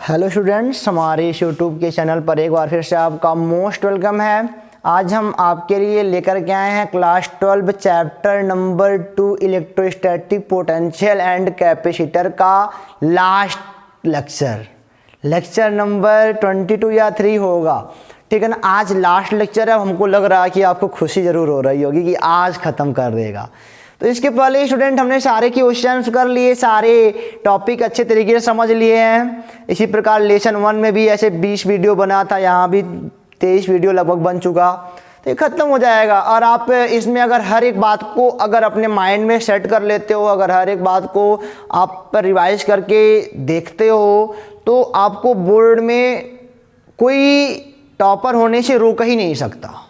Hello students, हमारे इस YouTube के चैनल पर एक बार फिर से आपका मोस्ट वेलकम है। आज हम आपके लिए लेकर के आए हैं class 12 chapter number 2 electrostatic potential and capacitor का लास्ट लेक्चर नंबर 22 या 3 होगा। ठीक है ना। आज लास्ट लेक्चर है। हमको लग रहा है कि आपको खुशी ज़रूर हो रही होगी कि आज ख़त्म कर देगा। तो इसके पहले स्टूडेंट हमने सारे क्वेश्चंस कर लिए, सारे टॉपिक अच्छे तरीके से समझ लिए हैं। इसी प्रकार लेसन 1 में भी ऐसे 20 वीडियो बना था, यहाँ भी 23 वीडियो लगभग बन चुका। तो ये ख़त्म हो जाएगा। और आप इसमें अगर हर एक बात को अगर अपने माइंड में सेट कर लेते हो, अगर हर एक बात को आप रिवाइज करके देखते हो, तो आपको बोर्ड में कोई टॉपर होने से रोक ही नहीं सकता।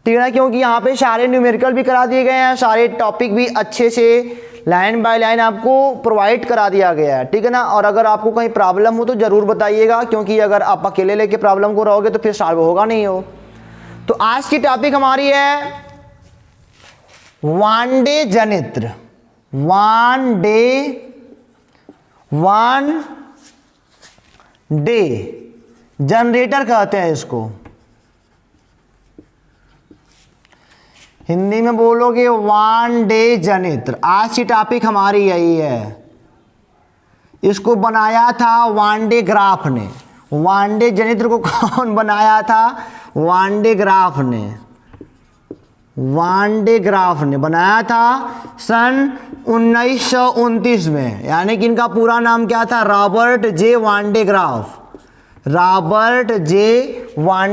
ठीक है ना। क्योंकि यहाँ पे सारे न्यूमेरिकल भी करा दिए गए हैं, सारे टॉपिक भी अच्छे से लाइन बाय लाइन आपको प्रोवाइड करा दिया गया है। ठीक है ना। और अगर आपको कहीं प्रॉब्लम हो तो ज़रूर बताइएगा, क्योंकि अगर आप अकेले लेके प्रॉब्लम को रहोगे तो फिर सॉल्व होगा नहीं हो। तो आज की टॉपिक हमारी है वन डे जनरेटर कहते हैं इसको। हिंदी में बोलोगे वन डे जनरेटर। आज की टॉपिक हमारी यही है। इसको बनाया था वन डे ग्राफ ने। वन डे जनरेटर को कौन बनाया था? वन डे ग्राफ ने बनाया था सन 1929 में। यानी कि इनका पूरा नाम क्या था? रॉबर्ट जे वान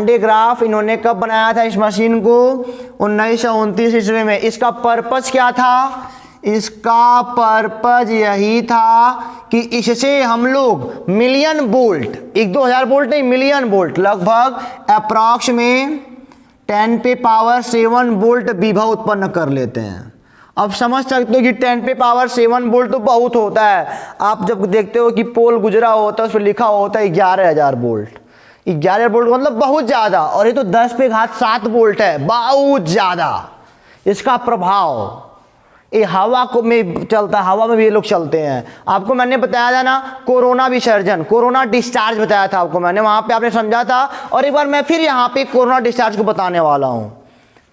डे ग्राफ। इन्होंने कब बनाया था इस मशीन को? 1929 ईस्वी में। इसका पर्पस क्या था? इसका पर्पस यही था कि इससे हम लोग मिलियन वोल्ट, 1-2 हज़ार वोल्ट नहीं, मिलियन वोल्ट, लगभग अप्रॉक्स में 10⁻7 वोल्ट विभव उत्पन्न कर लेते हैं। अब समझ सकते हो कि 10⁻7 वोल्ट तो बहुत होता है। आप जब देखते हो कि पोल गुजरा होता है, उस पर लिखा होता है 11,000 वोल्ट। 11 वोल्ट मतलब बहुत ज़्यादा। और ये तो 10⁻7 वोल्ट है, बहुत ज़्यादा। इसका प्रभाव ये हवा को में चलता है, हवा में भी ये लोग चलते हैं। आपको मैंने बताया था ना कोरोना डिस्चार्ज बताया था आपको मैंने, वहाँ पे आपने समझा था। और एक बार मैं फिर यहाँ पे कोरोना डिस्चार्ज को बताने वाला हूँ।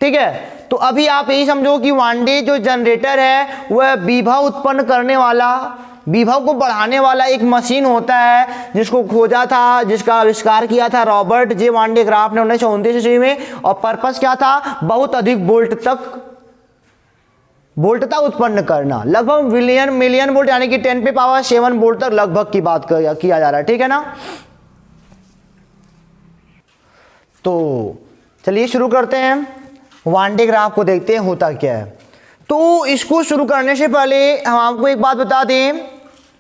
ठीक है। तो अभी आप यही समझो कि वन डे जो जनरेटर है वह विभव उत्पन्न करने वाला, विभव को बढ़ाने वाला एक मशीन होता है, जिसको खोजा था, जिसका आविष्कार किया था रॉबर्ट जे वान डे ग्राफ ने 1929 ईस्वी में। और पर्पस क्या था? बहुत अधिक वोल्टता उत्पन्न करना, लगभग मिलियन वोल्ट, यानी कि 10⁻7 वोल्ट तक लगभग की बात किया जा रहा है। ठीक है ना। तो चलिए शुरू करते हैं। वन डे ग्राफ को देखते हैं होता क्या है। तो इसको शुरू करने से पहले हम आपको एक बात बता दें,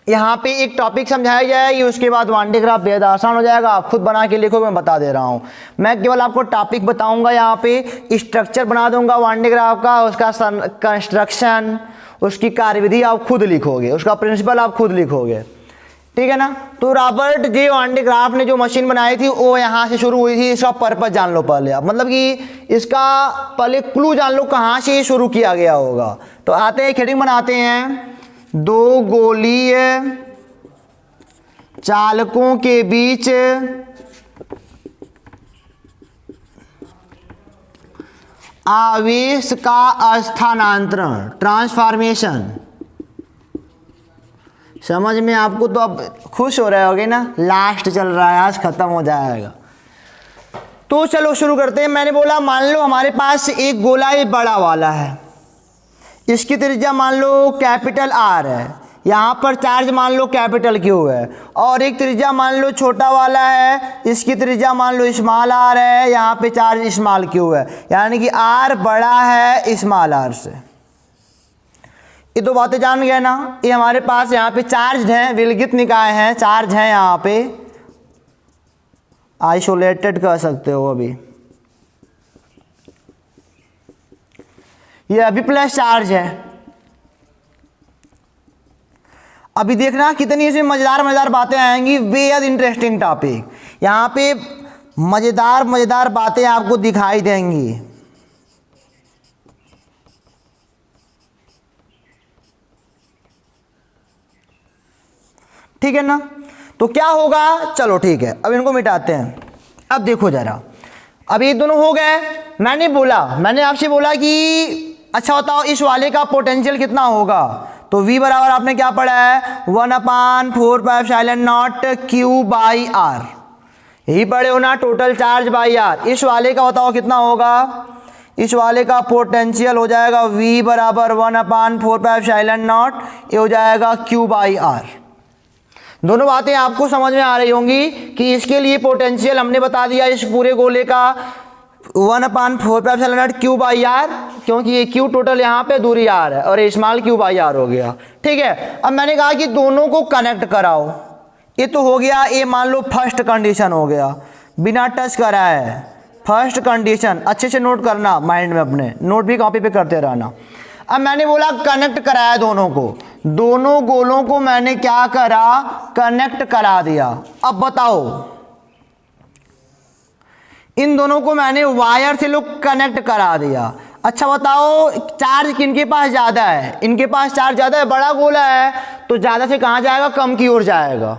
यहाँ पे एक टॉपिक समझाया जाएगी, उसके बाद वन डे ग्राफ बेहद आसान हो जाएगा। आप खुद बना के लिखोगे, मैं बता दे रहा हूँ। मैं केवल आपको टॉपिक बताऊंगा, यहाँ पे स्ट्रक्चर बना दूंगा वन डे ग्राफ का, उसका कंस्ट्रक्शन, उसकी कार्यविधि आप खुद लिखोगे, उसका प्रिंसिपल आप खुद लिखोगे। ठीक है ना। तो रॉबर्ट जे वान डे ग्राफ ने जो मशीन बनाई थी वो यहाँ से शुरू हुई थी। इसका पर्पस जान लो पहले आप, मतलब कि इसका पहले क्लू जान लो कहाँ से शुरू किया गया होगा। तो आते हैं, हेडिंग बनाते हैं, 2 गोलीय चालकों के बीच आवेश का स्थानांतरण, ट्रांसफॉर्मेशन। समझ में आपको? तो अब खुश हो रहे होगे ना, लास्ट चल रहा है, आज खत्म हो जाएगा। तो चलो शुरू करते हैं। मैंने बोला मान लो हमारे पास एक गोला ये बड़ा वाला है, इसकी त्रिज्या मान लो कैपिटल R है, यहाँ पर चार्ज मान लो कैपिटल Q है, और एक त्रिज्या मान लो छोटा वाला है, इसकी त्रिज्या मान लो स्मॉल r है, यहाँ पे चार्ज स्मॉल Q है। यानी कि R बड़ा है स्मॉल r से। ये दो बातें जान गए ना। ये हमारे पास यहाँ पे चार्ज हैं, विलगित निकाय हैं, चार्ज हैं, यहाँ पे आइसोलेटेड कह सकते हो। अभी ये अभी प्लस चार्ज है। अभी देखना कितनी इसमें मजेदार बातें आएंगी, बेहद इंटरेस्टिंग टॉपिक। यहाँ पे मजेदार बातें आपको दिखाई देंगी। ठीक है ना। तो क्या होगा, चलो ठीक है अब इनको मिटाते हैं। अब देखो जरा, अब ये दोनों हो गए। मैंने आपसे बोला कि अच्छा बताओ इस वाले का पोटेंशियल कितना होगा, तो V बराबर आपने क्या पढ़ा है 1/4πε0 Q/R, यही पढ़े हो ना, टोटल चार्ज बाई R। इस वाले का बताओ कितना होगा, इस वाले का पोटेंशियल हो जाएगा V बराबर 1/4πε0, ये हो जाएगा Q/R। दोनों बातें आपको समझ में आ रही होंगी कि इसके लिए पोटेंशियल हमने बता दिया इस पूरे गोले का 1/4πε0 Q/R, क्योंकि ये Q टोटल यहाँ पे दूरी R है और ये स्मॉल Q/R हो गया। ठीक है, अब मैंने कहा कि दोनों को कनेक्ट कराओ, ये तो हो गया, ये मान लो फर्स्ट कंडीशन हो गया, बिना टच कराए है फर्स्ट कंडीशन। अच्छे से नोट करना, माइंड में अपने नोट भी कॉपी पे करते रहना। अब मैंने बोला कनेक्ट कराया दोनों को, दोनों गोलों को मैंने क्या करा, कनेक्ट करा दिया। अब बताओ इन दोनों को मैंने वायर से लोग कनेक्ट करा दिया। अच्छा बताओ चार्ज किनके पास ज़्यादा है, इनके पास चार्ज ज़्यादा है, बड़ा गोला है तो ज़्यादा से कहाँ जाएगा, कम की ओर जाएगा।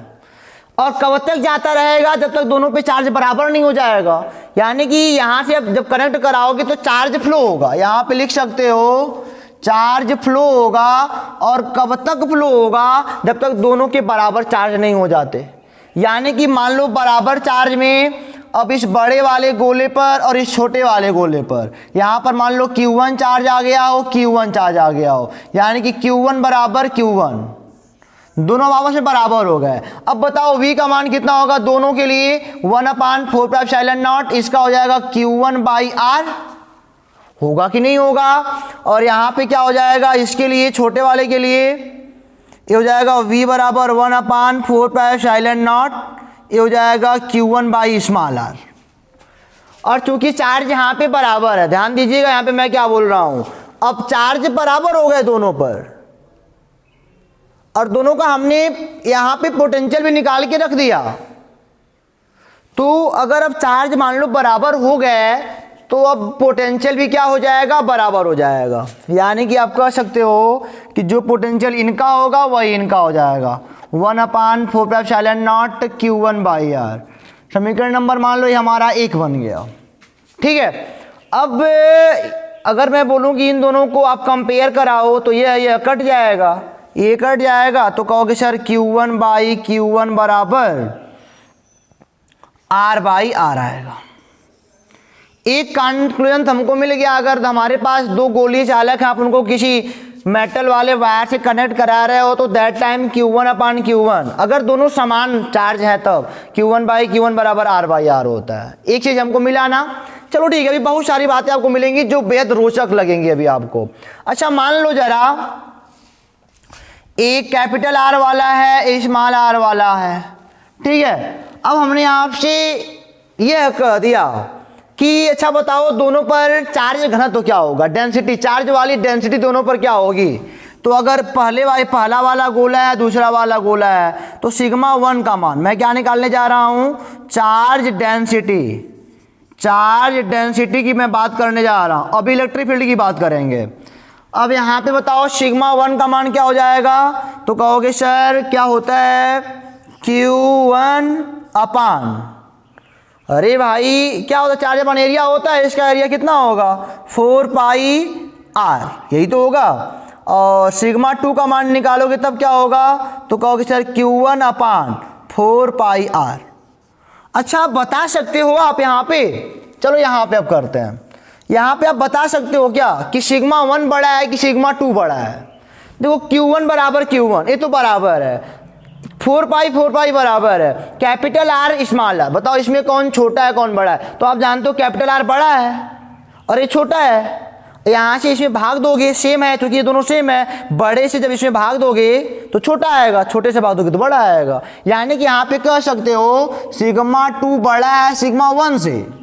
और कब तक जाता रहेगा, जब तक दोनों पे चार्ज बराबर नहीं हो जाएगा। यानी कि यहाँ से अब जब कनेक्ट कराओगे तो चार्ज फ्लो होगा, यहाँ पे लिख सकते हो चार्ज फ्लो होगा। और कब तक फ्लो होगा, जब तक दोनों के बराबर चार्ज नहीं हो जाते। यानी कि मान लो बराबर चार्ज में अब इस बड़े वाले गोले पर और इस छोटे वाले गोले पर यहाँ पर मान लो Q1 चार्ज आ गया हो, Q1 चार्ज आ गया हो, यानी कि Q1 बराबर Q1, दोनों आपस में बराबर हो गए। अब बताओ V का मान कितना होगा दोनों के लिए 1/4πε0, इसका हो जाएगा Q1/R, होगा कि नहीं होगा। और यहाँ पे क्या हो जाएगा, इसके लिए चार्टे वाले के लिए ये हो जाएगा V बराबर 1/4πε0, ये हो जाएगा Q1/r। और चूंकि चार्ज यहाँ पे बराबर है, ध्यान दीजिएगा यहाँ पे मैं क्या बोल रहा हूं, अब चार्ज बराबर हो गए दोनों पर, और दोनों का हमने यहाँ पे पोटेंशियल भी निकाल के रख दिया। तो अगर अब चार्ज मान लो बराबर हो गए तो अब पोटेंशियल भी क्या हो जाएगा, बराबर हो जाएगा। यानी कि आप कह सकते हो कि जो पोटेंशियल इनका होगा वही इनका हो जाएगा 1/4πε0 Q1/R। समीकरण नंबर मान लो ये हमारा 1 बन गया। ठीक है, अब अगर मैं बोलूं कि इन दोनों को आप कंपेयर कराओ तो ये कट जाएगा, ये कट जाएगा, तो कहोगे सर Q1/Q1 बराबर R/R आएगा। एक कंक्लूजन हमको मिल गया, अगर हमारे पास दो गोली चालक हैं, आप उनको किसी मेटल वाले वायर से कनेक्ट करा रहे हो तो दैट टाइम Q1/Q1, अगर दोनों समान चार्ज है तब Q1/Q1 बराबर R/R होता है। एक चीज हमको मिला ना। चलो ठीक है, अभी बहुत सारी बातें आपको मिलेंगी जो बेहद रोचक लगेंगी अभी आपको। अच्छा मान लो जरा एक कैपिटल R वाला है, एक स्मॉल R वाला है। ठीक है, अब हमने आपसे यह कह दिया कि अच्छा बताओ दोनों पर चार्ज घनत्व तो क्या होगा, डेंसिटी, चार्ज वाली डेंसिटी दोनों पर क्या होगी। तो अगर पहला वाला गोला है, दूसरा वाला गोला है, तो σ1 का मान मैं क्या निकालने जा रहा हूं, चार्ज डेंसिटी। चार्ज डेंसिटी की मैं बात करने जा रहा हूं, अभी इलेक्ट्रिक फील्ड की बात करेंगे। अब यहाँ पे बताओ σ1 का मान क्या हो जाएगा, तो कहोगे सर क्या होता है Q1/, अरे भाई क्या होता है, चार्ज अपन एरिया होता है, इसका एरिया कितना होगा 4πr, यही तो होगा। और σ2 का मान निकालोगे तब क्या होगा, तो कहोगे सर Q1/4πr। अच्छा आप बता सकते हो आप यहाँ पे, चलो यहाँ पे अब करते हैं, यहाँ पे आप बता सकते हो क्या कि σ1 बड़ा है कि σ2 बड़ा है। देखो Q1 बराबर Q1, ये तो बराबर है, 4π बराबर है कैपिटल R स्मॉल R। बताओ इसमें कौन छोटा है कौन बड़ा है, तो आप जानते हो कैपिटल R बड़ा है और ये छोटा है। यहाँ से इसमें भाग दोगे सेम है, क्योंकि ये दोनों सेम है, बड़े से जब इसमें भाग दोगे तो छोटा आएगा, छोटे से भाग दोगे तो बड़ा आएगा। यानी कि यहाँ पे कह सकते हो σ2 बड़ा है σ1 से,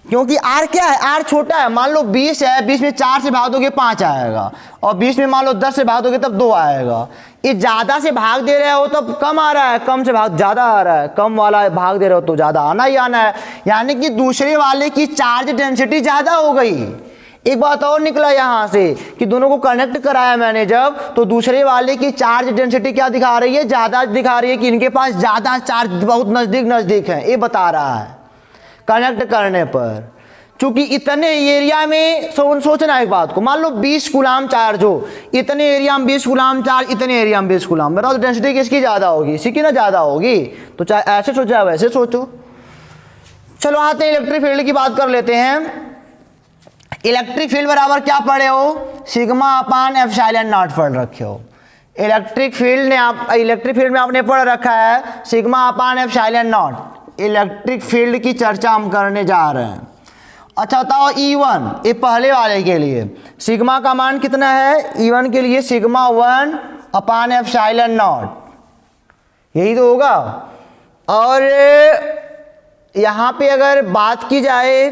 क्योंकि R क्या है, R छोटा है। मान लो 20 है, 20 में 4 से भाग दोगे 5 आएगा, और 20 में मान लो 10 से भाग दोगे तब 2 आएगा। ये ज़्यादा से भाग दे रहे हो तब कम आ रहा है, कम से भाग ज़्यादा आ रहा है, कम वाला भाग दे रहे हो तो ज़्यादा आना ही आना है। यानी कि दूसरे वाले की चार्ज डेंसिटी ज़्यादा हो गई, एक बात और निकला यहाँ से कि दोनों को कनेक्ट कराया मैंने जब, तो दूसरे वाले की चार्ज डेंसिटी क्या दिखा रही है, ज़्यादा दिखा रही है कि इनके पास ज़्यादा चार्ज बहुत नज़दीक है, ये बता रहा है कनेक्ट करने पर। चूंकि इतने एरिया में सोचना एक बात को, मान लो 20 कूलाम चार्ज हो, इतने एरिया में 20 कूलाम चार्ज, इतने एरिया में 20 कूलाम, बताओ तो डेंसिटी किसकी ज़्यादा होगी, इसी की ना ज़्यादा होगी। तो चाहे ऐसे सोचो चाहे वैसे सोचो। चलो आते हैं इलेक्ट्रिक फील्ड की बात कर लेते हैं। इलेक्ट्रिक फील्ड बराबर क्या पढ़े हो, सिग्मा अपान एप्सिलॉन नॉट पढ़ रखे हो। इलेक्ट्रिक फील्ड में आपने पढ़ रखा है sigma upon epsilon not. Electric field की चर्चा हम करने जा रहे हैं। अच्छा बताओ E1, ये पहले वाले के लिए सिग्मा का मान कितना है, E1 के लिए सिग्मा 1 अपान एप्सिलॉन नॉट, यही तो होगा। और यहां पे अगर बात की जाए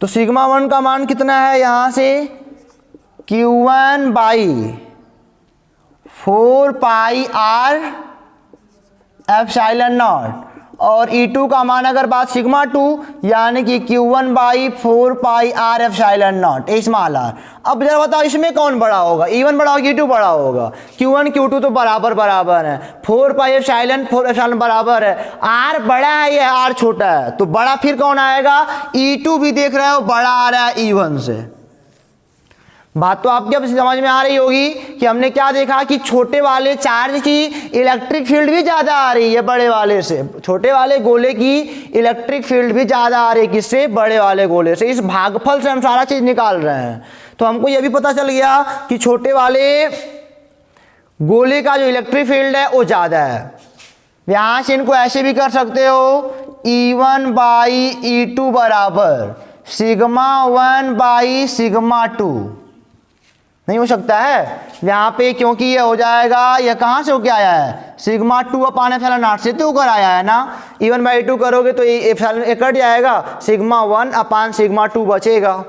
तो सिग्मा 1 का मान कितना है, यहां से Q1 by 4 pi R epsilon not, और E2 का मान अगर बात सिग्मा 2 यानी कि Q1 by 4 pi R epsilon not small r। अब जरा बताओ इसमें कौन बड़ा होगा, E1 बड़ा होगा E2 बड़ा होगा, Q1 Q2 तो बराबर है, 4 पाई एप्सिलॉन 4 एप्सिलॉन बराबर है, R बड़ा है या R छोटा है, तो बड़ा फिर कौन आएगा, E2 भी देख रहे हो बड़ा आ रहा है E1 से। बात तो आपके अब समझ में आ रही होगी कि हमने क्या देखा कि छोटे वाले चार्ज की इलेक्ट्रिक फील्ड भी ज़्यादा आ रही है बड़े वाले से, छोटे वाले गोले की इलेक्ट्रिक फील्ड भी ज़्यादा आ रही है किससे, बड़े वाले गोले से। इस भागफल से हम सारा चीज़ निकाल रहे हैं, तो हमको यह भी पता चल गया कि छोटे वाले गोले का जो इलेक्ट्रिक फील्ड है वो ज़्यादा है। यहाँ से इनको ऐसे भी कर सकते हो, E1 बाई E2 बराबर सिग्मा 1 बाई सिग्मा 2, नहीं हो सकता है यहाँ पे, क्योंकि ये हो जाएगा, ये कहाँ से होके आया है, सिग्मा 2 अपान एप्सिलॉन नॉट से तो होकर आया है ना। E1 बाई 2 करोगे तो ये एप्सिलॉन कट जाएगा, सिग्मा 1 अपान सिग्मा 2 बचेगा,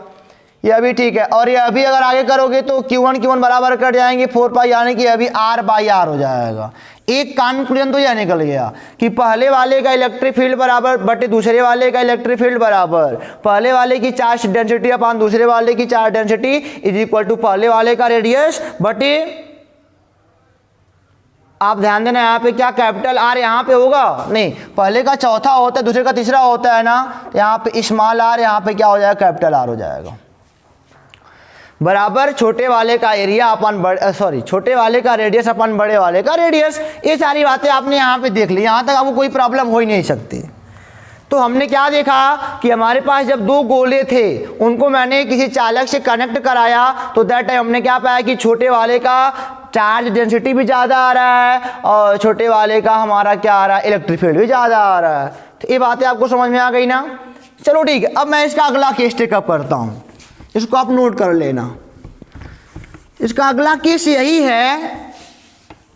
यह भी ठीक है। और ये अभी अगर आगे करोगे तो Q1 बराबर कट जाएंगे 4 पाई, यानी कि अभी R बाई R हो जाएगा। एक कंक्लूजन तो यह निकल गया कि पहले वाले का इलेक्ट्रिक फील्ड बराबर बटे दूसरे वाले का इलेक्ट्रिक फील्ड बराबर पहले वाले की चार्ज डेंसिटी अपान दूसरे वाले की charge density is equal to पहले वाले का रेडियस बटे, आप ध्यान देना यहाँ पे क्या कैपिटल R यहाँ पे होगा, नहीं पहले का चौथा होता है दूसरे का तीसरा होता है ना, तो यहाँ पे स्मॉल r, यहाँ पे क्या हो जाएगा कैपिटल R हो जाएगा, बराबर छोटे वाले का एरिया अपन छोटे वाले का रेडियस अपन बड़े वाले का रेडियस। ये सारी बातें आपने यहाँ पे देख ली, यहाँ तक आपको कोई प्रॉब्लम हो ही नहीं सकती। तो हमने क्या देखा कि हमारे पास जब दो गोले थे उनको मैंने किसी चालक से कनेक्ट कराया, तो दैट टाइम हमने क्या पाया कि छोटे वाले का चार्ज डेंसिटी भी ज़्यादा आ रहा है और छोटे वाले का हमारा क्या आ रहा है, इलेक्ट्रिक फील्ड भी ज़्यादा आ रहा है। तो ये बातें आपको समझ में आ गई ना। चलो ठीक है, अब मैं इसका अगला केस टेकअप करता हूँ, इसको आप नोट कर लेना। इसका अगला केस यही है,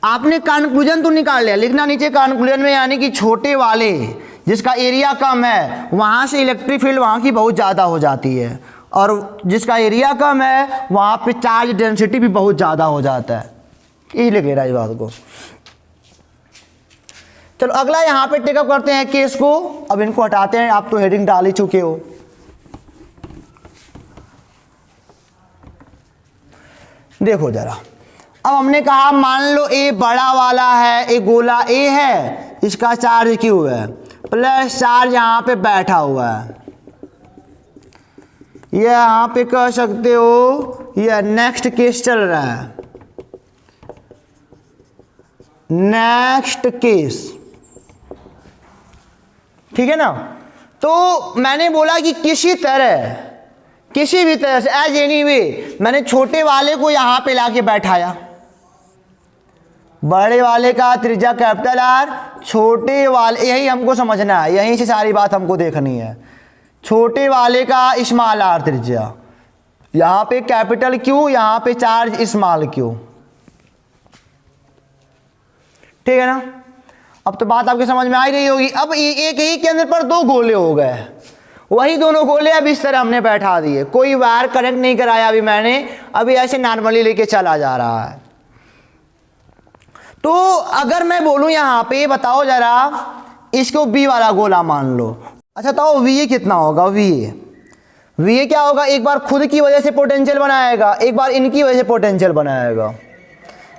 आपने कंक्लूजन तो निकाल लिया, लिखना नीचे कंक्लूजन में, यानी कि छोटे वाले जिसका एरिया कम है वहाँ से इलेक्ट्रिक फील्ड वहाँ की बहुत ज़्यादा हो जाती है, और जिसका एरिया कम है वहाँ पे चार्ज डेंसिटी भी बहुत ज़्यादा हो जाता है। यही लिख ले रहा है इस बात को। चलो अगला यहाँ पे टेकअप करते हैं केस को। अब इनको हटाते हैं, आप तो हेडिंग डाल ही चुके हो। देखो जरा, अब हमने कहा मान लो ए बड़ा वाला है, ए गोला ए है, इसका चार्ज Q है, प्लस चार्ज यहाँ पे बैठा हुआ है, ये यहाँ पे कह सकते हो ये नेक्स्ट केस चल रहा है, नेक्स्ट केस, ठीक है ना। तो मैंने बोला कि किसी भी तरह से एज एनी वे मैंने छोटे वाले को यहां पे लाके बैठाया, बड़े वाले का त्रिज्या कैपिटल R, छोटे वाले, यही हमको समझना है, यहीं से सारी बात हमको देखनी है। छोटे वाले का स्मॉल r त्रिज्या, यहां पे कैपिटल Q, यहां पे चार्ज स्मॉल q, ठीक है ना। अब तो बात आपके समझ में आ ही रही होगी। अब एक ही केंद्र पर दो गोले हो गए, वही दोनों गोले अब इस तरह हमने बैठा दिए, कोई वायर कनेक्ट नहीं कराया अभी मैंने, अभी ऐसे नॉर्मली लेके चला जा रहा है। तो अगर मैं बोलूं यहां पे, बताओ जरा, इसको B वाला गोला मान लो, अच्छा तो वी कितना होगा, वी क्या होगा, एक बार खुद की वजह से पोटेंशियल बनाएगा, एक बार इनकी वजह से पोटेंशियल बनाएगा।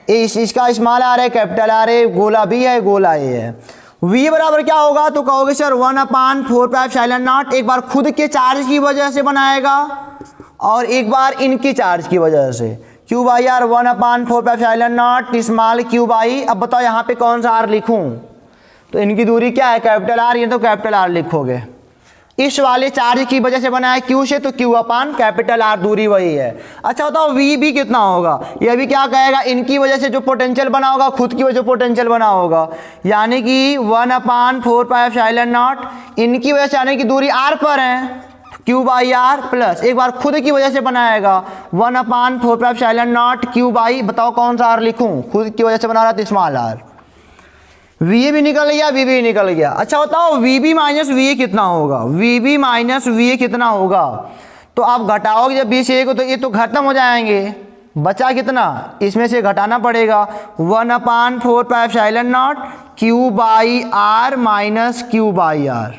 इसका स्मॉल आर है, कैपिटल आर है, गोला बी है, गोला ए है। वी बराबर क्या होगा, तो कहोगे सर 1/4πε0, एक बार खुद के चार्ज की वजह से बनाएगा और एक बार इनकी चार्ज की वजह से। Q by R 1/4πε0 small Q by. अब बताओ यहाँ पे कौन सा आर लिखूं, तो इनकी दूरी क्या है, कैपिटल आर, ये तो कैपिटल आर लिखोगे। इस वाले चार्ज की वजह से बना है क्यू से, तो क्यू अपान कैपिटल आर, दूरी वही है। अच्छा बताओ वी भी कितना होगा, ये भी क्या कहेगा, इनकी वजह से जो पोटेंशियल बना होगा, खुद की वजह से पोटेंशियल बना होगा, यानी कि 1/4πε0 इनकी वजह से, यानी कि दूरी आर पर है, क्यू बाई आर प्लस एक बार खुद की वजह से बनाएगा 1/4πε0 क्यू बाई। बताओ कौन सा आर लिखूं, खुद की वजह से बना रहा था स्मॉल आर। वी भी निकल गया, वी भी निकल गया। अच्छा बताओ वी बी माइनस वी कितना होगा, वी बी माइनस वी कितना होगा, तो आप घटाओगे जब बी से ए को, तो ये तो खत्म हो जाएंगे, बचा कितना, इसमें से घटाना पड़ेगा 1/4πε0 Q by R minus Q by R.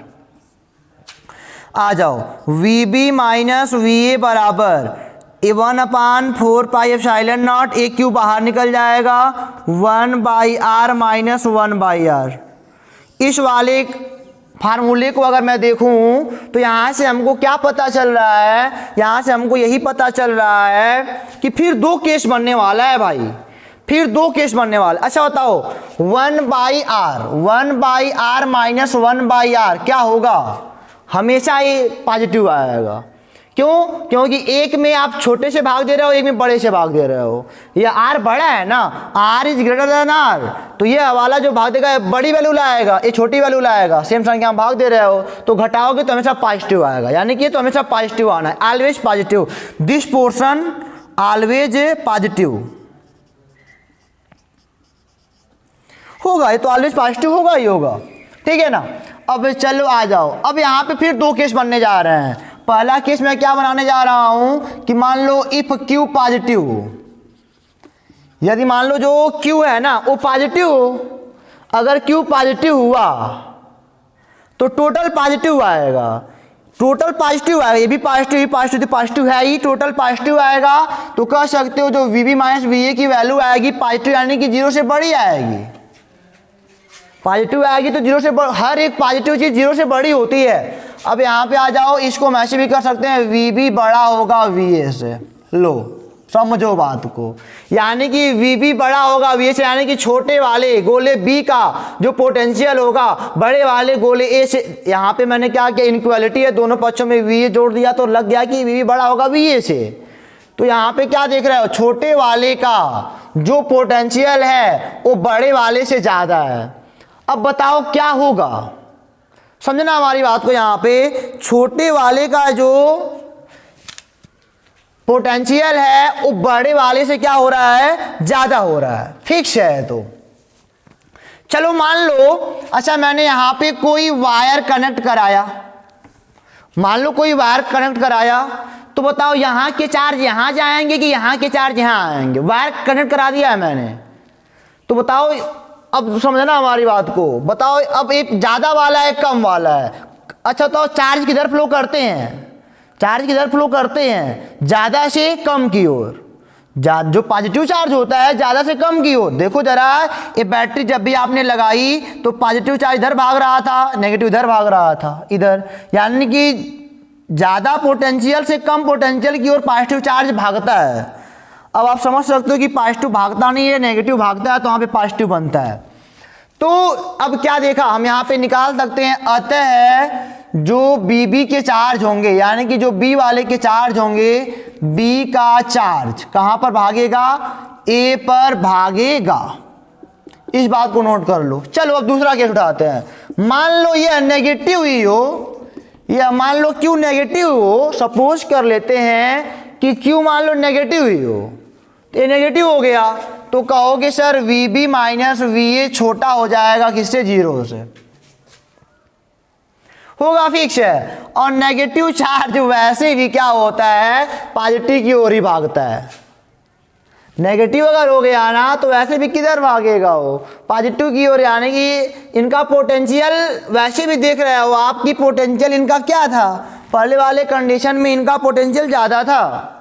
आ जाओ V B minus V A बराबर 1/4πε0, एक क्यू बाहर निकल जाएगा, 1/r माइनस 1/r। इस वाले फार्मूले को अगर मैं देखूं तो यहाँ से हमको क्या पता चल रहा है, यहाँ से हमको यही पता चल रहा है कि फिर दो केस बनने वाला है भाई, फिर दो केस बनने वाला। अच्छा बताओ 1/r माइनस 1/r क्या होगा, हमेशा ये पॉजिटिव आएगा। क्यों, क्योंकि एक में आप छोटे से भाग दे रहे हो, एक में बड़े से भाग दे रहे हो। ये आर बड़ा है ना, R is greater than R, तो ये वाला जो भाग देगा बड़ी वैल्यू लाएगा, ये छोटी वैल्यू लाएगा। सेम संख्या में भाग दे रहे हो तो घटाओगे तो हमेशा पॉजिटिव आएगा, यानी कि तो हमेशा पॉजिटिव आना है, always positive, this portion always positive होगा, ये तो ऑलवेज पॉजिटिव होगा ही होगा, ठीक है ना। अब चलो आ जाओ, अब यहाँ पे फिर दो केस बनने जा रहे हैं। पहला केस मैं क्या बनाने जा रहा हूं कि मान लो इफ क्यू पॉजिटिव हो, यदि मान लो जो क्यू है ना वो पॉजिटिव हो, अगर क्यू पॉजिटिव हुआ तो टोटल पॉजिटिव आएगा, टोटल पॉजिटिव आएगा, ये भी पॉजिटिव, ये पॉजिटिव, पॉजिटिव है ही, टोटल पॉजिटिव आएगा। तो कह सकते हो जो V B minus V A की वैल्यू आएगी पॉजिटिव, यानी कि 0 से बड़ी आएगी, पॉजिटिव आएगी तो 0 से हर एक पॉजिटिव चीज 0 से बड़ी होती है। अब यहाँ पे आ जाओ, इसको हम ऐसे भी कर सकते हैं, वी बी बड़ा होगा वी ए से, लो समझो बात को, यानी कि वी बी बड़ा होगा वी ए से, यानी कि छोटे वाले गोले बी का जो पोटेंशियल होगा बड़े वाले गोले ए से। यहाँ पे मैंने क्या किया, इनक्वालिटी है, दोनों पक्षों में वी ए जोड़ दिया तो लग गया कि वी बी बड़ा होगा वी ए से। तो यहाँ पे क्या देख रहे हो, छोटे वाले का जो पोटेंशियल है वो बड़े वाले से ज्यादा है। अब बताओ क्या होगा, समझना हमारी बात को। यहाँ पे छोटे वाले का जो पोटेंशियल है वो बड़े वाले से क्या हो रहा है, ज्यादा हो रहा है, फिक्स है। तो चलो मान लो, अच्छा मैंने यहां पे कोई वायर कनेक्ट कराया, मान लो कोई वायर कनेक्ट कराया, तो बताओ यहां के चार्ज यहां जाएंगे कि यहां के चार्ज यहां आएंगे। वायर कनेक्ट करा दिया है मैंने, तो बताओ, अब समझना हमारी बात को, बताओ अब एक ज्यादा वाला है कम वाला है। अच्छा तो चार्ज किधर फ्लो करते हैं, चार्ज किधर फ्लो करते हैं, ज्यादा से कम की ओर। जो पॉजिटिव चार्ज होता है ज्यादा से कम की ओर। देखो जरा, ये बैटरी जब भी आपने लगाई तो पॉजिटिव चार्ज इधर भाग रहा था, नेगेटिव इधर भाग रहा था, इधर, यानी कि ज्यादा पोटेंशियल से कम पोटेंशियल की ओर पॉजिटिव चार्ज भागता है। अब आप समझ सकते हो कि पॉजिटिव भागता नहीं है, नेगेटिव भागता है, तो वहां पे पॉजिटिव बनता है। तो अब क्या देखा, हम यहाँ पे निकाल सकते हैं, अतः जो बीबी के चार्ज होंगे, यानी कि जो बी वाले के चार्ज होंगे, बी का चार्ज कहां पर भागेगा, ए पर भागेगा। इस बात को नोट कर लो। चलो अब दूसरा केस उठाते हैं। मान लो ये नेगेटिव ही हो, या मान लो क्यू नेगेटिव हो, सपोज कर लेते हैं कि क्यू मान लो नेगेटिव ही हो, तो ये नेगेटिव हो गया, तो कहोगे sir V B minus V A छोटा हो जाएगा किससे, 0 से, होगा, फिक्स है। और नेगेटिव चार्ज वैसे भी क्या होता है, पॉजिटिव की ओर ही भागता है। नेगेटिव अगर हो गया ना तो वैसे भी किधर भागेगा वो, पॉजिटिव की ओर, यानी कि इनका पोटेंशियल वैसे भी देख रहे हो आपकी पोटेंशियल इनका क्या था, पहले वाले कंडीशन में इनका पोटेंशियल ज़्यादा था।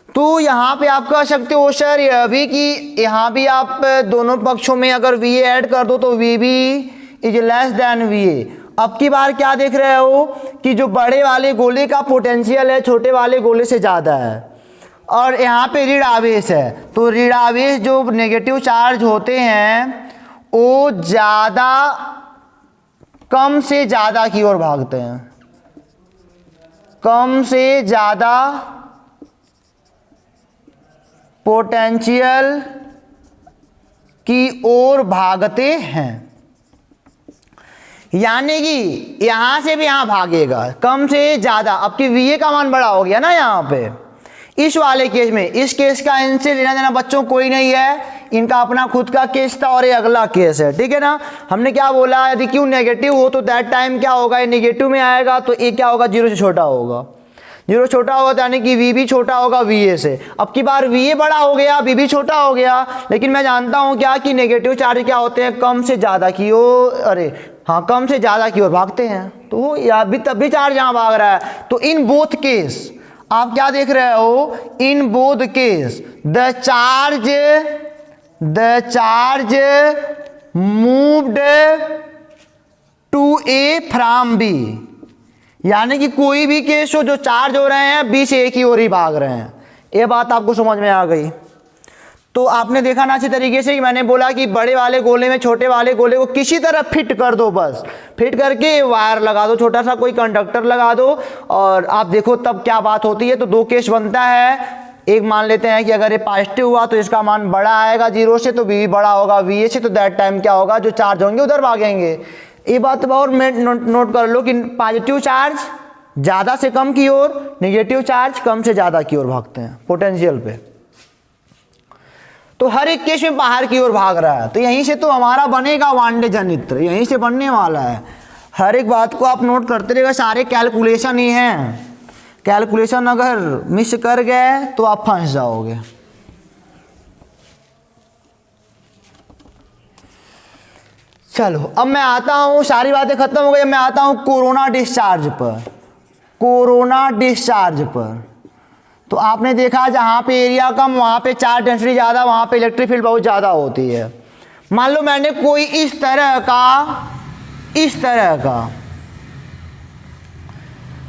तो यहाँ पे आप कह सकते हो सर यह भी कि यहाँ भी आप दोनों पक्षों में अगर वी ऐड कर दो तो V B is less than V A. अब की बार क्या देख रहे हो कि जो बड़े वाले गोले का पोटेंशियल है छोटे वाले गोले से ज़्यादा है, और यहाँ पे ऋण आवेश है, तो ऋण आवेश जो नेगेटिव चार्ज होते हैं वो ज़्यादा कम से ज़्यादा की ओर भागते हैं, कम से ज़्यादा पोटेंशियल की ओर भागते हैं। यानी कि यहां से भी यहां भागेगा कम से ज्यादा। अब की वीए का मान बड़ा हो गया ना यहाँ पे इस वाले केस में। इस केस का इनसे लेना देना बच्चों कोई नहीं है, इनका अपना खुद का केस था और ये अगला केस है, ठीक है ना। हमने क्या बोला, यदि क्यू नेगेटिव हो तो दैट टाइम क्या होगा, ये नेगेटिव में आएगा तो ये क्या होगा, जीरो से छोटा होगा। जीरो छोटा होगा तो यानी कि वी भी छोटा होगा वी ए से। अब की बार वी ए बड़ा हो गया, वी भी छोटा हो गया, लेकिन मैं जानता हूं क्या कि नेगेटिव चार्ज क्या होते हैं, कम से ज़्यादा की ओर, अरे हाँ कम से ज़्यादा की ओर भागते हैं। तो या भी तब भी चार्ज यहाँ भाग रहा है। तो इन बोथ केस आप क्या देख रहे हो, in both case the charge moved to A from B, यानी कि कोई भी केस हो जो चार्ज हो रहे हैं बी से ए की ओर ही भाग रहे हैं। ये बात आपको समझ में आ गई। तो आपने देखा ना अच्छी तरीके से कि मैंने बोला कि बड़े वाले गोले में छोटे वाले गोले को किसी तरह फिट कर दो, बस फिट करके वायर लगा दो, छोटा सा कोई कंडक्टर लगा दो और आप देखो तब क्या बात होती है। तो दो केस बनता है, एक मान लेते हैं कि अगर ये पॉजिटिव हुआ तो इसका मान बड़ा आएगा जीरो से, तो बी बड़ा होगा वी ए से, तो दैट टाइम क्या होगा, जो चार्ज होंगे उधर भागेंगे। ये बात और नोट कर लो कि पॉजिटिव चार्ज ज़्यादा से कम की ओर, नेगेटिव चार्ज कम से ज़्यादा की ओर भागते हैं पोटेंशियल पे। तो हर एक केस में बाहर की ओर भाग रहा है, तो यहीं से तो हमारा बनेगा वांडे जनित्र, यहीं से बनने वाला है। हर एक बात को आप नोट करते रहिएगा, सारे कैलकुलेशन ही हैं। कैलकुलेशन अगर मिस कर गए तो आप फंस जाओगे। चलो अब मैं आता हूं, सारी बातें खत्म हो गई, मैं आता हूं कोरोना डिस्चार्ज पर। कोरोना डिस्चार्ज पर तो आपने देखा जहां पे एरिया कम वहां पे चार्ज डेंसिटी ज़्यादा, वहां पे इलेक्ट्रिक फील्ड बहुत ज़्यादा होती है। मान लो मैंने कोई इस तरह का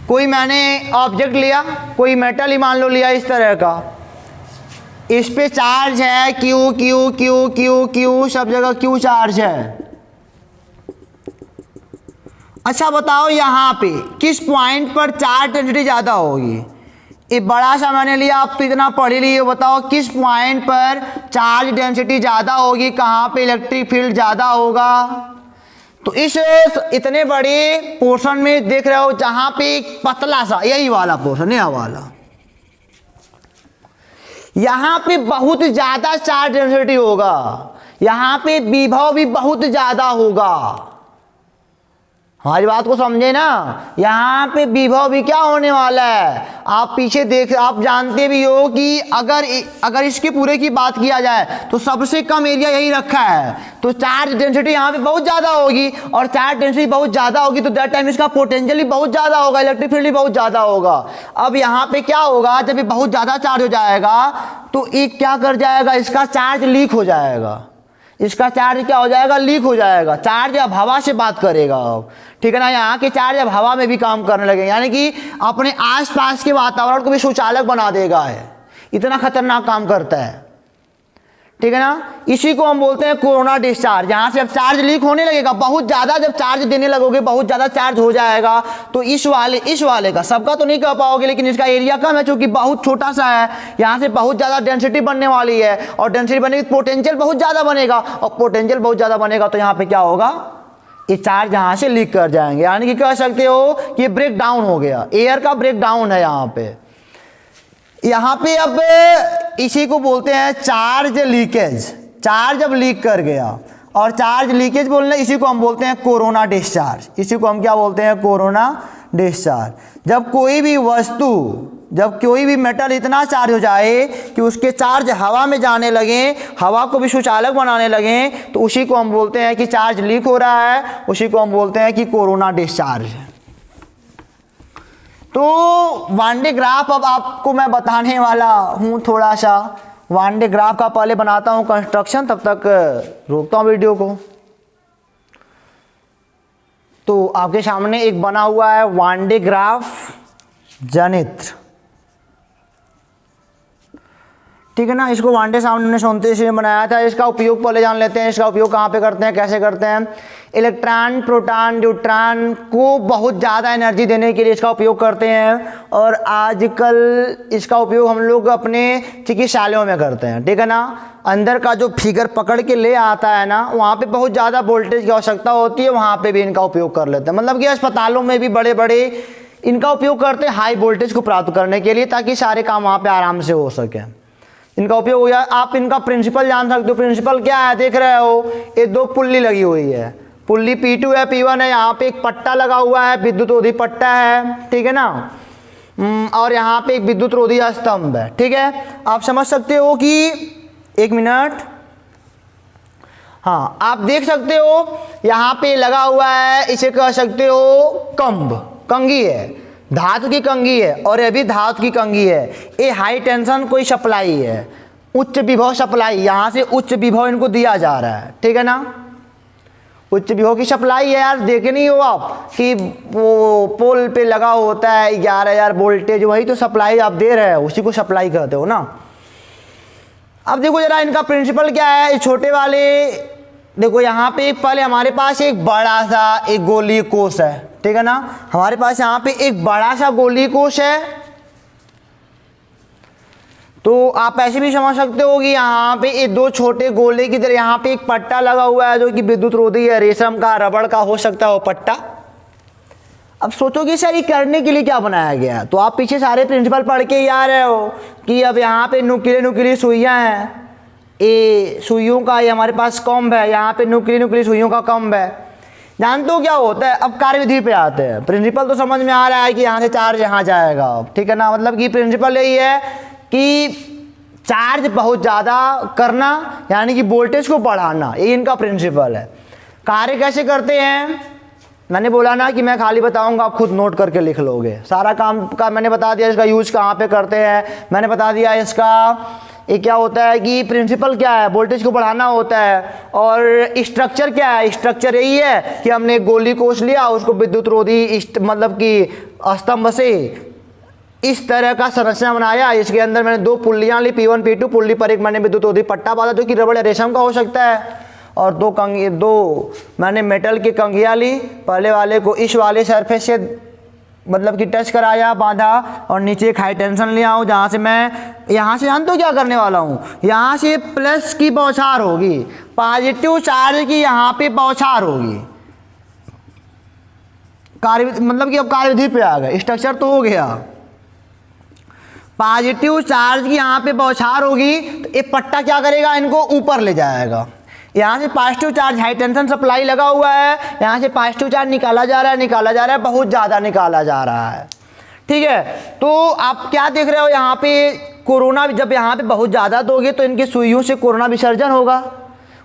कोई मैंने ऑब्जेक्ट लिया, कोई मेटल ही मान लो लिया इस तरह का, इस पे चार्ज है Q Q Q Q Q, सब जगह क्यू चार्ज है। अच्छा बताओ यहाँ पे किस पॉइंट पर चार्ज डेंसिटी ज़्यादा होगी। ये बड़ा सा मैंने लिया, आप तो इतना पढ़ ही लिए, बताओ किस पॉइंट पर चार्ज डेंसिटी ज़्यादा होगी, कहाँ पे इलेक्ट्रिक फील्ड ज़्यादा होगा। तो इस इतने बड़े पोर्शन में देख रहे हो जहाँ पे एक पतला सा यही वाला पोर्शन, यह वाला, यहाँ पे बहुत ज़्यादा चार्ज डेंसिटी होगा, यहाँ पे विभव भी बहुत ज़्यादा होगा। हमारी बात को समझे ना, यहाँ पे विभव भी क्या होने वाला है, आप पीछे देख, आप जानते भी हो कि अगर इसके पूरे की बात किया जाए तो सबसे कम एरिया यही रखा है, तो चार्ज डेंसिटी यहाँ पे बहुत ज़्यादा होगी, और चार्ज डेंसिटी बहुत ज़्यादा होगी तो दैट टाइम इसका पोटेंशियल भी बहुत ज़्यादा होगा, इलेक्ट्रिक फील्ड भी बहुत ज़्यादा होगा। अब यहाँ पे क्या होगा, जब ये बहुत ज़्यादा चार्ज हो जाएगा तो ये क्या कर जाएगा, इसका चार्ज लीक हो जाएगा, इसका चार्ज क्या हो जाएगा, लीक हो जाएगा। चार्ज अब हवा से बात करेगा अब, ठीक है ना, यहाँ के चार्ज अब हवा में भी काम करने लगे, यानी कि अपने आसपास के वातावरण को भी सुचालक बना देगा है, इतना खतरनाक काम करता है, ठीक है ना। इसी को हम बोलते हैं कोरोना डिस्चार्ज। यहाँ से अब चार्ज लीक होने लगेगा, बहुत ज़्यादा जब चार्ज देने लगोगे बहुत ज़्यादा चार्ज हो जाएगा, तो इस वाले का सबका तो नहीं कह पाओगे, लेकिन इसका एरिया कम है चूंकि बहुत छोटा सा है, यहाँ से बहुत ज़्यादा डेंसिटी बनने वाली है, और डेंसिटी बनेगी पोटेंशियल बहुत ज़्यादा बनेगा, और पोटेंशियल बहुत ज़्यादा बनेगा तो यहाँ पे क्या होगा, ये चार्ज यहाँ से लीक कर जाएंगे, यानी कि कह सकते हो कि ब्रेक डाउन हो गया, एयर का ब्रेक डाउन है यहाँ पे। अब इसी को बोलते हैं चार्ज लीकेज। चार्ज जब लीक कर गया और चार्ज लीकेज बोलना इसी को हम बोलते हैं कोरोना डिस्चार्ज। इसी को हम क्या बोलते हैं? Corona discharge. जब कोई भी वस्तु, जब कोई भी मेटल इतना चार्ज हो जाए कि उसके चार्ज हवा में जाने लगे, हवा को भी सुचालक बनाने लगे, तो उसी को हम बोलते हैं कि चार्ज लीक हो रहा है, उसी को हम बोलते हैं कि कोरोना डिस्चार्ज। तो वान डे ग्राफ अब आपको मैं बताने वाला हूँ थोड़ा सा। वान डे ग्राफ का पहले बनाता हूँ कंस्ट्रक्शन, तब तक रोकता हूँ वीडियो को। तो आपके सामने एक बना हुआ है वान डे ग्राफ जनित्र, ठीक है ना। इसको वान डे सामने सोनते से बनाया था। इसका उपयोग पहले जान लेते हैं। इसका उपयोग कहाँ पे करते हैं, कैसे करते हैं? इलेक्ट्रॉन, प्रोटॉन, न्यूट्रॉन को बहुत ज़्यादा एनर्जी देने के लिए इसका उपयोग करते हैं। और आजकल इसका उपयोग हम लोग अपने चिकित्सालयों में करते हैं, ठीक है ना। अंदर का जो फिगर पकड़ के ले आता है ना, वहाँ पे बहुत ज़्यादा वोल्टेज की आवश्यकता होती है, वहाँ पे भी इनका उपयोग कर लेते हैं। मतलब कि अस्पतालों में भी बड़े बड़े इनका उपयोग करते हैं हाई वोल्टेज को प्राप्त करने के लिए, ताकि सारे काम वहाँ पर आराम से हो सके। इनका उपयोग हो जाए। आप इनका प्रिंसिपल जान सकते हो। प्रिंसिपल क्या है, देख रहे हो, ये दो पुल्ली लगी हुई है। पुल्ली P2 है, P1 है। यहाँ पे एक पट्टा लगा हुआ है, विद्युत रोधी पट्टा है, ठीक है ना। और यहाँ पे एक विद्युत रोधी स्तंभ है, ठीक है। आप समझ सकते हो कि, एक मिनट, हाँ, आप देख सकते हो यहाँ पे लगा हुआ है, इसे कह सकते हो कंब, कंघी है, धातु की कंघी है। और ये भी धातु की कंघी है। ये हाई टेंशन कोई सप्लाई है, उच्च विभव सप्लाई। यहाँ से उच्च विभव इनको दिया जा रहा है, ठीक है ना। उच्च विभव की सप्लाई है यार। देखे नहीं हो आप कि वो पोल पे लगा होता है 11,000 वोल्टेज, वही तो सप्लाई आप दे रहे हो, उसी को सप्लाई कहते हो ना। अब देखो जरा इनका प्रिंसिपल क्या है। छोटे वाले देखो, यहाँ पे पहले हमारे पास एक बड़ा सा एक गोलीय कोश है, ठीक है ना। हमारे पास यहाँ पे एक बड़ा सा गोलीय कोश है। तो आप ऐसे भी समझ सकते हो कि यहाँ पे ये दो छोटे गोले की तरह यहाँ पे एक पट्टा लगा हुआ है, जो कि विद्युत रोधी है, रेशम का, रबड़ का हो सकता है वो पट्टा। अब सोचोगे सर ये करने के लिए क्या बनाया गया, तो आप पीछे सारे प्रिंसिपल पढ़ के ही आ रहे हो कि अब यहाँ पे नुकीली सुइयाँ हैं। ये सुइयों का ये हमारे पास कॉम्ब है, यहाँ पे नुकीली सुइयों का कॉम्ब है। जानते हो क्या होता है? अब कार्यविधि पे आते हैं। प्रिंसिपल तो समझ में आ रहा है कि यहाँ से चार्ज यहाँ जाएगा, ठीक है ना। मतलब कि प्रिंसिपल यही है कि चार्ज बहुत ज़्यादा करना, यानी कि वोल्टेज को बढ़ाना, ये इनका प्रिंसिपल है। कार्य कैसे करते हैं मैंने बोला ना कि मैं खाली बताऊंगा, आप खुद नोट करके लिख लोगे। सारा काम का मैंने बता दिया, इसका यूज कहाँ पे करते हैं मैंने बता दिया। इसका ये क्या होता है कि प्रिंसिपल क्या है, वोल्टेज को बढ़ाना होता है। और स्ट्रक्चर क्या है, स्ट्रक्चर यही है कि हमने गोली कोश लिया, उसको विद्युत रोधी मतलब कि स्तंभ से इस तरह का संरचना बनाया। इसके अंदर मैंने दो पुल्लियाँ ली, P1 P2। पुल्ली पर एक मैंने विद्युत रोधी पट्टा बांधा, जो कि रबड़ या रेशम का हो सकता है। और दो मैंने मेटल की कंघियाँ ली। पहले वाले को इस वाले सरफेस से मतलब कि टच कराया, बांधा, और नीचे एक हाई टेंशन ले आऊँ, जहाँ से मैं यहाँ से जानते हो क्या करने वाला हूँ, यहाँ से प्लस की बौछार होगी, पॉजिटिव चार्ज की यहाँ पे बौछार होगी। मतलब कि अब कार्यविधि पे आ गए। स्ट्रक्चर तो हो गया, पॉजिटिव चार्ज की यहाँ पे बौछार होगी, तो ये पट्टा क्या करेगा, इनको ऊपर ले जाएगा। यहाँ से positive charge, high tension supply लगा हुआ है, यहाँ से पॉजिटिव चार्ज निकाला जा रहा है, बहुत ज़्यादा निकाला जा रहा है, ठीक है। तो आप क्या देख रहे हो यहाँ पे, कोरोना, जब यहाँ पे बहुत ज़्यादा दोगे तो इनके सुइयों से कोरोना विसर्जन होगा।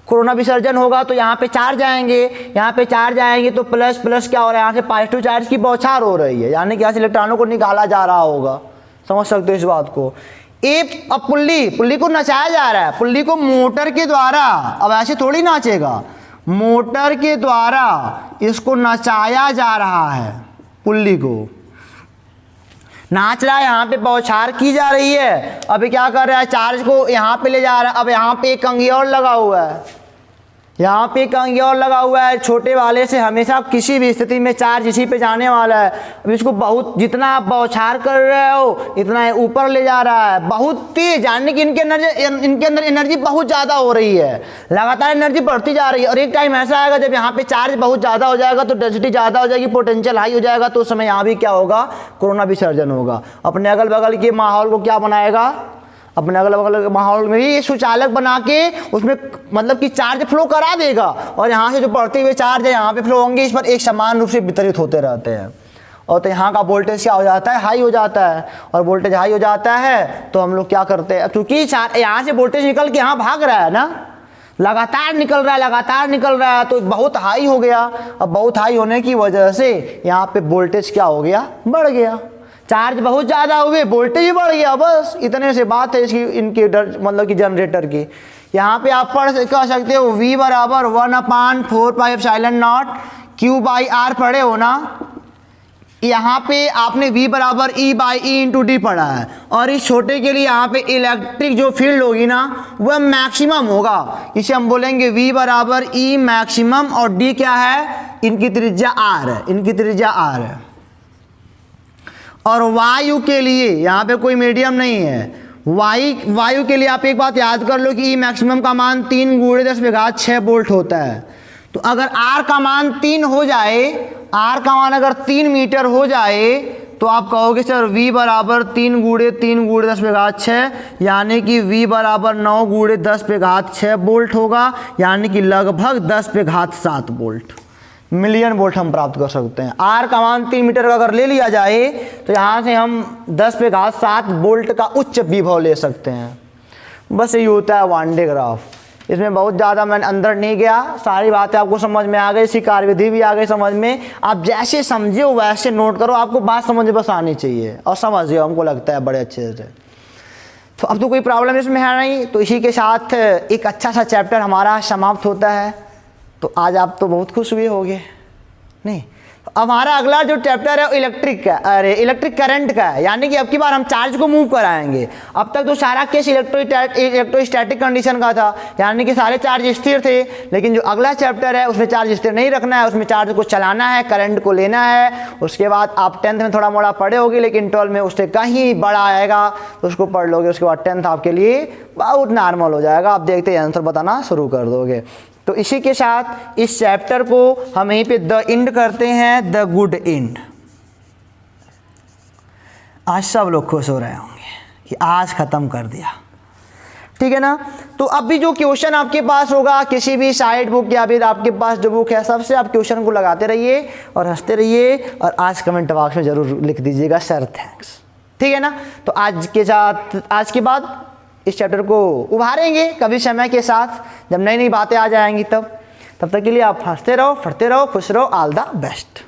कोरोना विसर्जन होगा तो यहाँ पे चार्ज आएंगे, यहाँ पे चार्ज आएंगे तो प्लस प्लस क्या हो रहा है, यहाँ से पॉजिटिव चार्ज की बौछार हो रही है, यानी कि यहाँ से इलेक्ट्रॉनों को निकाला जा रहा होगा। समझ सकते हो इस बात को। अब पुल्ली को नचाया जा रहा है, पुल्ली को मोटर के द्वारा, अब ऐसे थोड़ी नाचेगा, मोटर के द्वारा इसको नचाया जा रहा है। पुल्ली को नाच रहा है, यहाँ पे बौछार की जा रही है। अभी क्या कर रहा है, चार्ज को यहाँ पे ले जा रहा है। अब यहाँ पे एक कंघी और लगा हुआ है, यहाँ पे कंघी और लगा हुआ है। छोटे वाले से हमेशा किसी भी स्थिति में चार्ज इसी पे जाने वाला है। अब इसको बहुत, जितना आप बौछार कर रहे हो इतना ऊपर ले जा रहा है, बहुत तेज, यानी कि इनके अंदर एनर्जी बहुत ज़्यादा हो रही है, लगातार एनर्जी बढ़ती जा रही है। और एक टाइम ऐसा आएगा जब यहाँ पे चार्ज बहुत ज़्यादा हो जाएगा, तो डेंसिटी ज़्यादा हो जाएगी, पोटेंशियल हाई हो जाएगा, तो उस समय यहाँ भी क्या होगा, कोरोना विसर्जन होगा। अपने अगल बगल के माहौल को क्या बनाएगा, अपने अगल बगल के माहौल में भी सुचालक बना के उसमें मतलब कि चार्ज फ्लो करा देगा, और यहाँ से जो बढ़ते हुए चार्ज है यहाँ पे फ्लो होंगे, इस पर एक समान रूप से वितरित होते रहते हैं। और तो यहाँ का वोल्टेज क्या हो जाता है, हाई हो जाता है, और वोल्टेज हाई हो जाता है तो हम लोग क्या करते हैं, क्योंकि यहाँ से वोल्टेज निकल के यहाँ भाग रहा है ना, लगातार निकल रहा है, लगातार निकल रहा है, तो बहुत हाई हो गया। अब बहुत हाई होने की वजह से यहाँ पे वोल्टेज क्या हो गया, बढ़ गया। चार्ज बहुत ज़्यादा हुए, वोल्टेज भी बढ़ गया, बस इतने से बात है इसकी, इनके मतलब कि जनरेटर की। यहाँ पे आप कह सकते हो V बराबर 1/4πε0 Q/R पढ़े हो ना। यहाँ पे आपने V बराबर E/E/D पढ़ा है, और इस छोटे के लिए यहाँ पे इलेक्ट्रिक जो फील्ड होगी ना वह मैक्सिमम होगा। इसे हम बोलेंगे V बराबर E मैक्सिमम, और D क्या है, इनकी त्रिज्या R है, इनकी त्रिज्या R है। और वायु के लिए यहाँ पे कोई मीडियम नहीं है, वायु के लिए आप एक बात याद कर लो कि E मैक्सिमम का मान 3 × 10⁻6 वोल्ट होता है। तो अगर R का मान 3 हो जाए, R का मान अगर 3 मीटर हो जाए, तो आप कहोगे सर V बराबर 3 × 3 × 10⁻6, यानी कि V बराबर 9 × 10⁻6 वोल्ट होगा, यानी कि लगभग 10⁻7 वोल्ट, मिलियन वोल्ट हम प्राप्त कर सकते हैं। R का मान 3 मीटर का अगर ले लिया जाए तो यहाँ से हम 10⁻7 वोल्ट का उच्च विभव ले सकते हैं। बस यही होता है वान डे ग्राफ। इसमें बहुत ज़्यादा मैं अंदर नहीं गया, सारी बातें आपको समझ में आ गई, इसकी कार्यविधि भी आ गई समझ में। आप जैसे समझे हो वैसे नोट करो, आपको बात समझ बस आनी चाहिए, और समझ गए हमको लगता है बड़े अच्छे से। तो अब तो कोई प्रॉब्लम इसमें है नहीं। तो इसी के साथ एक अच्छा सा चैप्टर हमारा समाप्त होता है। तो आज आप तो बहुत खुश हुए होंगे नहीं। हमारा अगला जो चैप्टर है इलेक्ट्रिक का, अरे इलेक्ट्रिक करंट का है, यानी कि अब की बार हम चार्ज को मूव कराएंगे। अब तक तो सारा केस इलेक्ट्रोस्टैटिक कंडीशन का था, यानी कि सारे चार्ज स्थिर थे। लेकिन जो अगला चैप्टर है उसमें चार्ज स्थिर नहीं रखना है, उसमें चार्ज को चलाना है, करंट को लेना है। उसके बाद आप 10th में थोड़ा मोड़ा पढ़े होगे, लेकिन 12 में उससे कहीं बड़ा आएगा तो उसको पढ़ लोगे। उसके बाद 10th आपके लिए बहुत नॉर्मल हो जाएगा, आप देखते ही आंसर बताना शुरू कर दोगे। तो इसी के साथ इस चैप्टर को हम यहीं पे द एंड करते हैं, द गुड एंड। आज सब लोग खुश हो रहे होंगे कि आज ख़त्म कर दिया, ठीक है ना। तो अब भी जो क्वेश्चन आपके पास होगा किसी भी साइड बुक या फिर आपके पास जो बुक है, सबसे आप क्वेश्चन को लगाते रहिए और हंसते रहिए, और आज कमेंट बॉक्स में ज़रूर लिख दीजिएगा सर थैंक्स, ठीक है ना। तो आज के बाद इस चैप्टर को उभारेंगे कभी समय के साथ, जब नई नई बातें आ जाएंगी तब तक के लिए आप हंसते रहो, पढ़ते रहो, खुश रहो। All the best.